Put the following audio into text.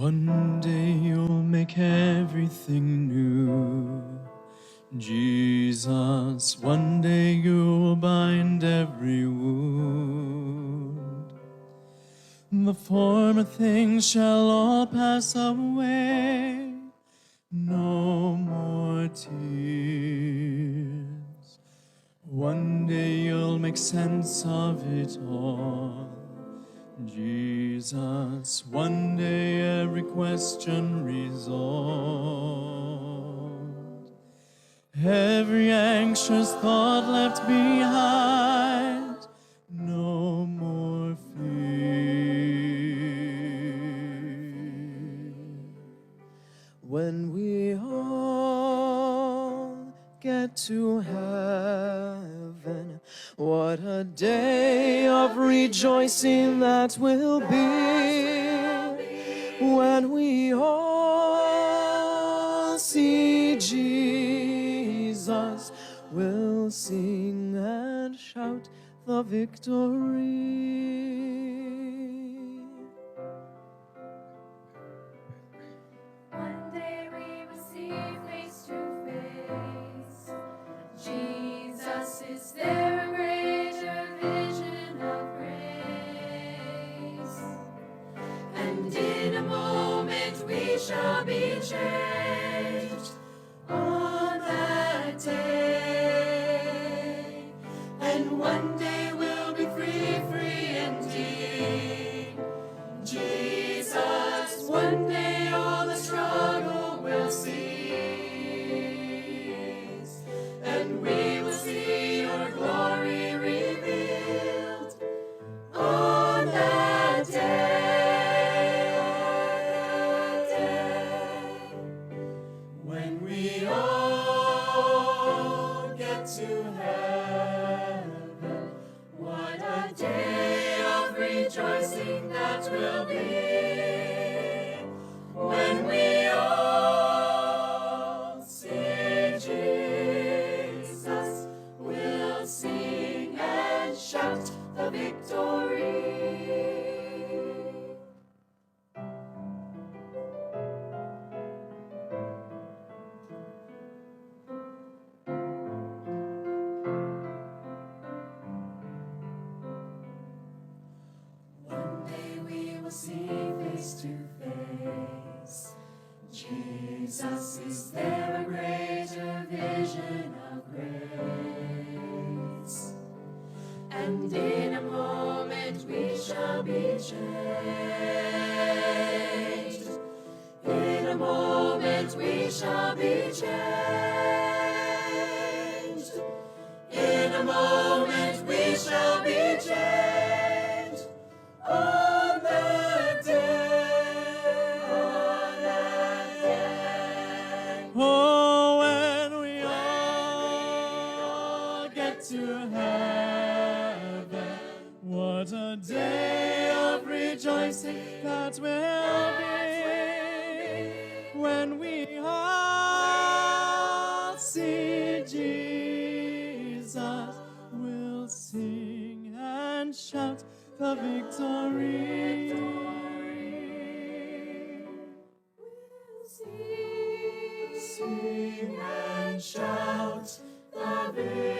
One day you'll make everything new, Jesus. One day you'll bind every wound. The former things shall all pass away, no more tears. One day you'll make sense of it all, Jesus. One day every question resolved, every anxious thought left behind, no more fear. When we all get to heaven, what a day of rejoicing that will be, when we all see Jesus. We'll sing and shout the victory. One day we will see face to face. Jesus is there, a greater vision of grace. And in a moment we shall be changed on that day. And one day we'll be free, free indeed. Jesus, one day all the struggle will cease, and we will see your glory revealed on that day. When we all get to heaven, what a day of rejoicing that will be, when we all see Jesus. We'll sing and shout the victory. One day we will see face to face. Jesus is there, a greater vision of grace. And in a moment we shall be changed. In a moment we shall be changed. In a moment we shall be changed. On that day, on that day. Oh, when we all get to heaven, what a day of rejoicing that will be, when we all see Jesus. We'll sing and shout the victory. We'll sing and shout the victory.